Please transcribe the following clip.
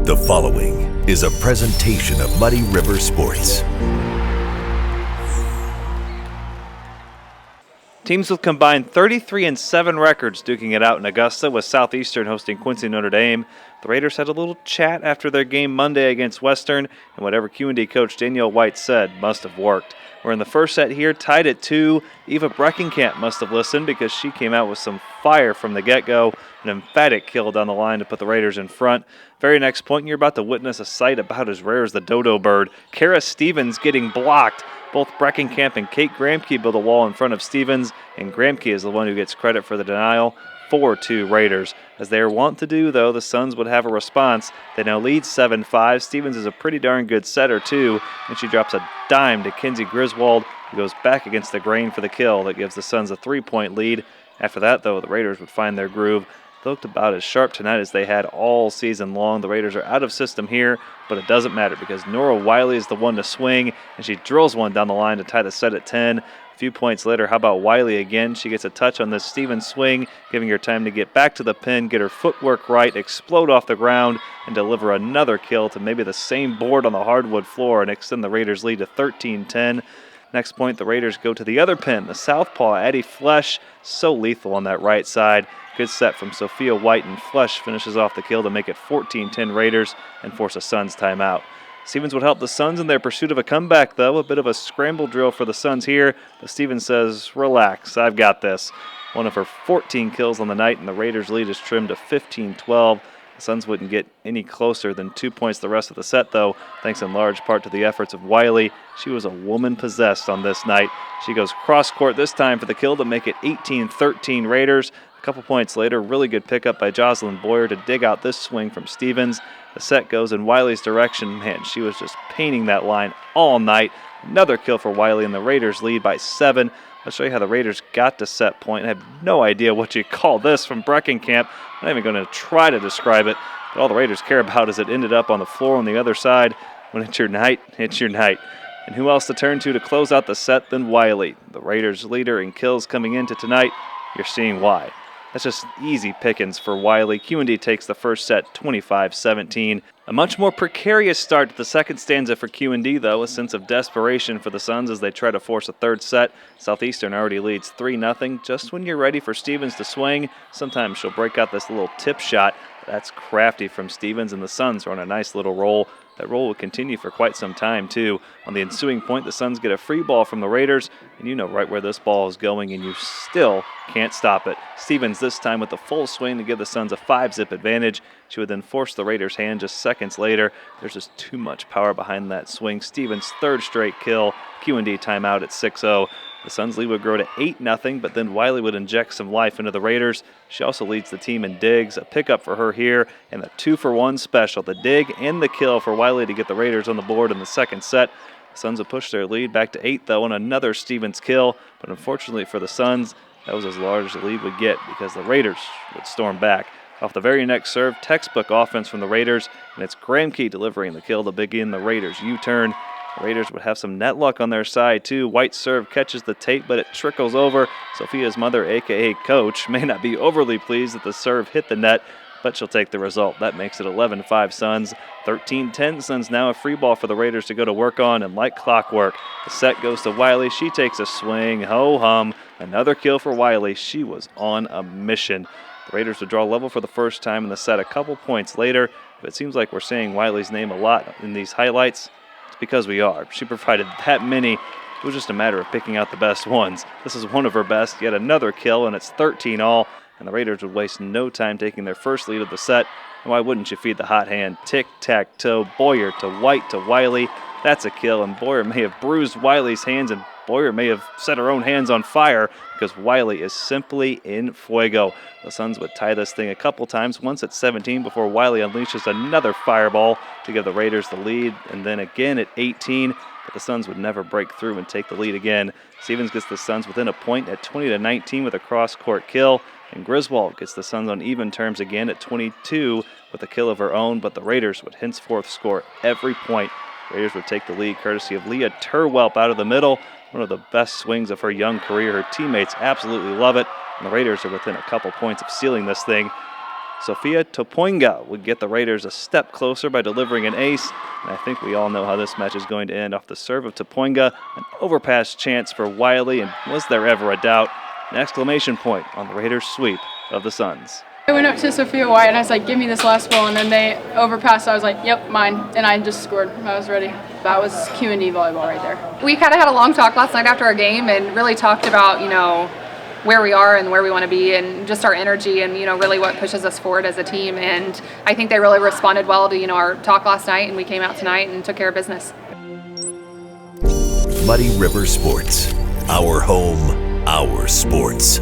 The following is a presentation of Muddy River Sports. Teams with combined 33-7 records duking it out in Augusta, with Southeastern hosting Quincy Notre Dame. The Raiders had a little chat after their game Monday against Western, and whatever QND coach Danielle White said must have worked. We're in the first set here, tied at 2. Eva Breckenkamp must have listened because she came out with some fire from the get-go. An emphatic kill down the line to put the Raiders in front. Very next point, you're about to witness a sight about as rare as the dodo bird. Kara Stevens getting blocked. Both Breckenkamp and Kate Gramke build a wall in front of Stevens, and Gramke is the one who gets credit for the denial. 4-2 Raiders. As they are wont to do, though, the Suns would have a response. They now lead 7-5. Stevens is a pretty darn good setter, too, and she drops a dime to Kinsey Griswold, who goes back against the grain for the kill. That gives the Suns a 3-point lead. After that, though, the Raiders would find their groove. They looked about as sharp tonight as they had all season long. The Raiders are out of system here, but it doesn't matter because Nora Wiley is the one to swing, and she drills one down the line to tie the set at 10. A few points later, how about Wiley again? She gets a touch on this Stevens swing, giving her time to get back to the pin, get her footwork right, explode off the ground, and deliver another kill to maybe the same board on the hardwood floor and extend the Raiders' lead to 13-10. Next point, the Raiders go to the other pin. The southpaw, Addie Flesh, so lethal on that right side. Good set from Sophia White, and Flesh finishes off the kill to make it 14-10 Raiders and force a Suns timeout. Stevens would help the Suns in their pursuit of a comeback, though. A bit of a scramble drill for the Suns here, but Stevens says, relax, I've got this. One of her 14 kills on the night, and the Raiders' lead is trimmed to 15-12. The Suns wouldn't get any closer than 2 points the rest of the set, though, thanks in large part to the efforts of Wiley. She was a woman possessed on this night. She goes cross-court this time for the kill to make it 18-13 Raiders. A couple points later, really good pickup by Jocelyn Boyer to dig out this swing from Stevens. The set goes in Wiley's direction. Man, she was just painting that line all night. Another kill for Wiley, and the Raiders lead by 7. I'll show you how the Raiders got to set point. I have no idea what you call this from Breckenkamp. I'm not even going to try to describe it, but all the Raiders care about is it ended up on the floor on the other side. When it's your night, it's your night. And who else to turn to close out the set than Wiley? The Raiders' leader in kills coming into tonight. You're seeing why. That's just easy pickings for Wiley. QND takes the first set 25-17. A much more precarious start to the second stanza for QND, though, a sense of desperation for the Suns as they try to force a third set. Southeastern already leads 3-0. Just when you're ready for Stevens to swing, sometimes she'll break out this little tip shot. That's crafty from Stevens, and the Suns are on a nice little roll. That roll will continue for quite some time, too. On the ensuing point, the Suns get a free ball from the Raiders, and you know right where this ball is going, and you still can't stop it. Stevens this time with the full swing to give the Suns a 5-zip advantage. She would then force the Raiders' hand just seconds later. There's just too much power behind that swing. Stevens' third straight kill. QND timeout at 6-0. The Suns' lead would grow to 8-0, but then Wiley would inject some life into the Raiders. She also leads the team in digs, a pickup for her here, and the 2-for-1 special, the dig and the kill for Wiley to get the Raiders on the board in the second set. The Suns would push their lead back to 8, though, and another Stevens kill, but unfortunately for the Suns, that was as large as the lead would get because the Raiders would storm back. Off the very next serve, textbook offense from the Raiders, and it's Gramke delivering the kill to begin the Raiders' U-turn. The Raiders would have some net luck on their side, too. White's serve catches the tape, but it trickles over. Sophia's mother, a.k.a. Coach, may not be overly pleased that the serve hit the net, but she'll take the result. That makes it 11-5 Suns. 13-10 Suns now a free ball for the Raiders to go to work on, and like clockwork, the set goes to Wiley. She takes a swing. Ho-hum. Another kill for Wiley. She was on a mission. The Raiders would draw level for the first time in the set a couple points later, but it seems like we're saying Wiley's name a lot in these highlights. It's because we are. She provided that many. It was just a matter of picking out the best ones. This is one of her best. Yet another kill, and it's 13-all. And the Raiders would waste no time taking their first lead of the set. And why wouldn't you feed the hot hand? Tic-tac-toe, Boyer to White to Wiley. That's a kill, and Boyer may have bruised Wiley's hands, and Boyer may have set her own hands on fire because Wiley is simply in fuego. The Suns would tie this thing a couple times, once at 17 before Wiley unleashes another fireball to give the Raiders the lead, and then again at 18, but the Suns would never break through and take the lead again. Stevens gets the Suns within a point at 20-19 with a cross-court kill, and Griswold gets the Suns on even terms again at 22 with a kill of her own, but the Raiders would henceforth score every point. Raiders would take the lead courtesy of Leah Turwelp out of the middle. One of the best swings of her young career. Her teammates absolutely love it, and the Raiders are within a couple points of sealing this thing. Sophia Topoinga would get the Raiders a step closer by delivering an ace, and I think we all know how this match is going to end. Off the serve of Topoinga, an overpass chance for Wiley, and was there ever a doubt? An exclamation point on the Raiders' sweep of the Suns. I went up to Sophia White and I was like, give me this last ball, and then they overpassed. I was like, yep, mine, and I just scored. I was ready. That was QND volleyball right there. We kind of had a long talk last night after our game and really talked about, where we are and where we want to be and just our energy and, really what pushes us forward as a team. And I think they really responded well to, our talk last night, and we came out tonight and took care of business. Muddy River Sports. Our home, our sports.